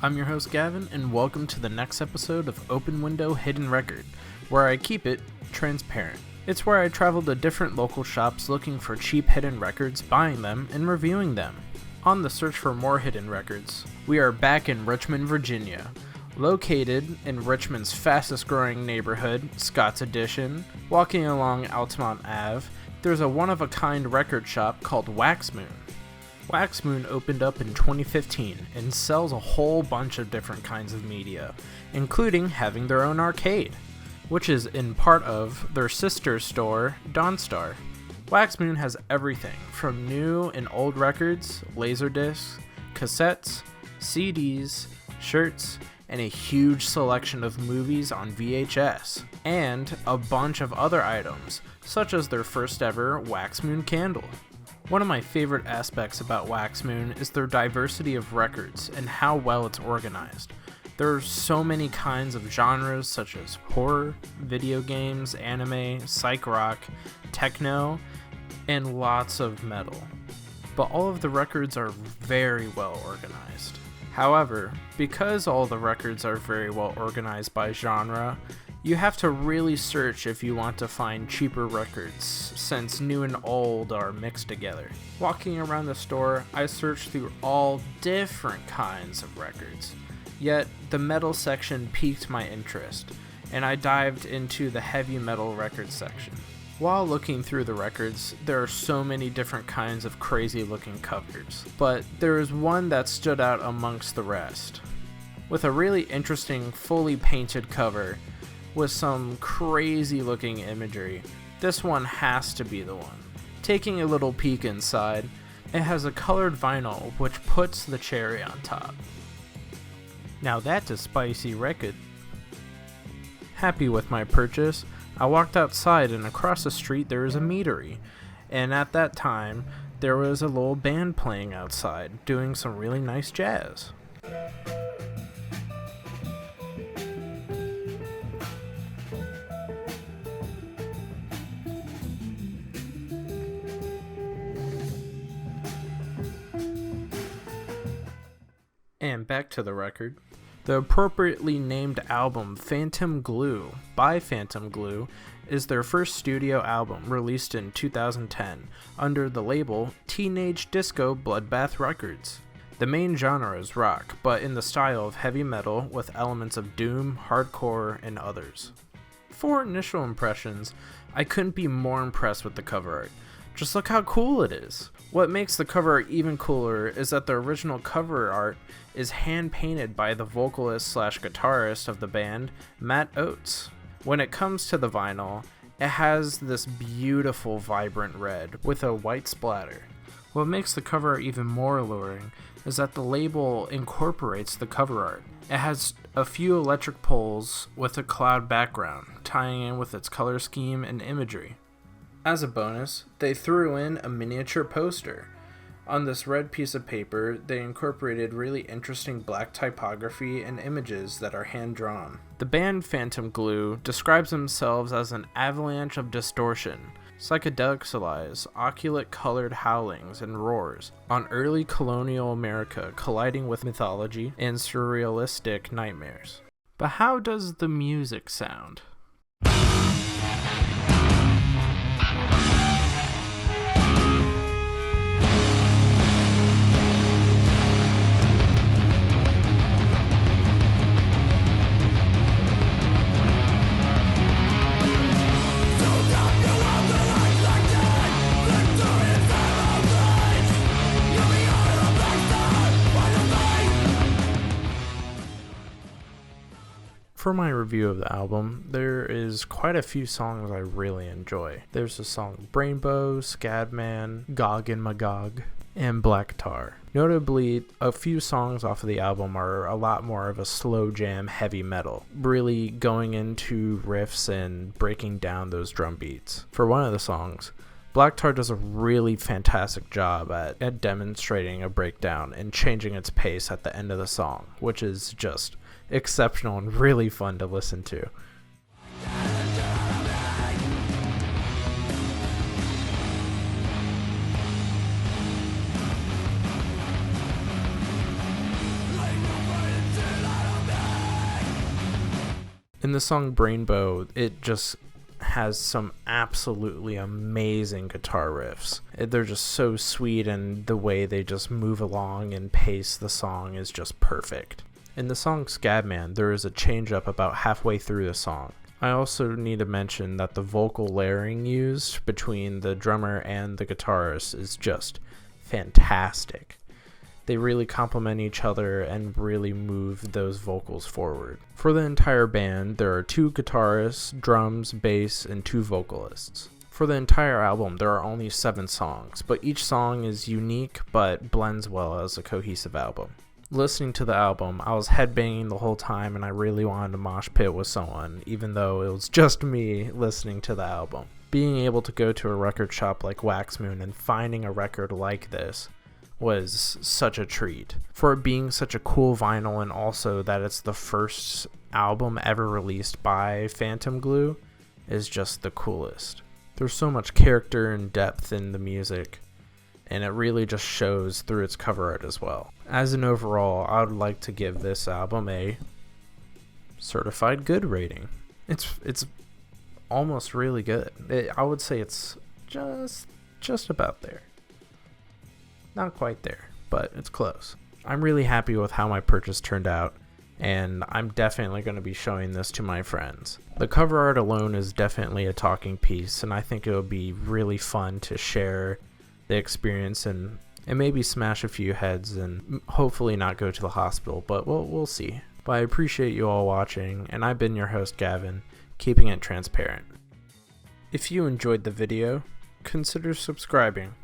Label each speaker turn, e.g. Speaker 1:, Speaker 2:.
Speaker 1: I'm your host Gavin, and welcome to the next episode of Open Window Hidden Record, where I keep it transparent. It's where I travel to different local shops looking for cheap hidden records, buying them, and reviewing them. On the search for more hidden records, we are back in Richmond, Virginia. Located in Richmond's fastest growing neighborhood, Scott's Addition, walking along Altamont Ave, there's a one-of-a-kind record shop called Waxmoon. Waxmoon opened up in 2015 and sells a whole bunch of different kinds of media, including having their own arcade, which is in part of their sister store, Dawnstar. Waxmoon has everything from new and old records, laserdiscs, cassettes, CDs, shirts, and a huge selection of movies on VHS, and a bunch of other items, such as their first ever Waxmoon candle. One of my favorite aspects about Waxmoon is their diversity of records and how well it's organized. There are so many kinds of genres such as horror, video games, anime, psych rock, techno, and lots of metal. But all of the records are very well organized. However, because all the records are very well organized by genre, you have to really search if you want to find cheaper records, since new and old are mixed together. Walking around the store, I searched through all different kinds of records. Yet, the metal section piqued my interest, and I dived into the heavy metal records section. While looking through the records, there are so many different kinds of crazy looking covers, but there is one that stood out amongst the rest. With a really interesting, fully painted cover, with some crazy looking imagery, this one has to be the one. Taking a little peek inside, it has a colored vinyl which puts the cherry on top. Now that's a spicy record. Happy with my purchase, I walked outside and across the street there is a meadery, and at that time there was a little band playing outside doing some really nice jazz. And back to the record. The appropriately named album Phantom Glue by Phantom Glue is their first studio album released in 2010 under the label Teenage Disco Bloodbath Records. The main genre is rock, but in the style of heavy metal with elements of doom, hardcore, and others. For initial impressions, I couldn't be more impressed with the cover art. Just look how cool it is. What makes the cover art even cooler is that the original cover art is hand-painted by the vocalist/guitarist of the band, Matt Oates. When it comes to the vinyl, it has this beautiful vibrant red with a white splatter. What makes the cover art even more alluring is that the label incorporates the cover art. It has a few electric poles with a cloud background, tying in with its color scheme and imagery. As a bonus, they threw in a miniature poster. On this red piece of paper, they incorporated really interesting black typography and images that are hand-drawn. The band Phantom Glue describes themselves as an avalanche of distortion, psychedelic solids, oculate-colored howlings and roars on early colonial America colliding with mythology and surrealistic nightmares. But how does the music sound? For my review of the album, there is quite a few songs I really enjoy. There's the song Brainbow, Scadman, Gog and Magog, and Black Tar. Notably, a few songs off of the album are a lot more of a slow jam heavy metal, really going into riffs and breaking down those drum beats. For one of the songs, Black Tar does a really fantastic job at demonstrating a breakdown and changing its pace at the end of the song, which is just exceptional and really fun to listen to.
Speaker 2: Like
Speaker 1: In the song Brainbow, it just has some absolutely amazing guitar riffs. They're just so sweet, and the way they just move along and pace the song is just perfect. In the song Scabman, there is a change up about halfway through the song. I also need to mention that the vocal layering used between the drummer and the guitarist is just fantastic. They really complement each other and really move those vocals forward. For the entire band, there are 2 guitarists, drums, bass, and 2 vocalists. For the entire album, there are only 7 songs, but each song is unique but blends well as a cohesive album. Listening to the album, I was headbanging the whole time, and I really wanted to mosh pit with someone, even though it was just me listening to the album. Being able to go to a record shop like Wax Moon and finding a record like this was such a treat. For it being such a cool vinyl, and also that it's the first album ever released by Phantom Glue, is just the coolest. There's so much character and depth in the music, and it really just shows through its cover art as well. As an overall, I would like to give this album a certified good rating. It's almost really good. I would say it's just about there. Not quite there, but it's close. I'm really happy with how my purchase turned out, and I'm definitely going to be showing this to my friends. The cover art alone is definitely a talking piece, and I think it'll be really fun to share the experience and maybe smash a few heads and hopefully not go to the hospital, but we'll see. But I appreciate you all watching, and I've been your host Gavin, keeping it transparent. If you enjoyed the video, consider subscribing.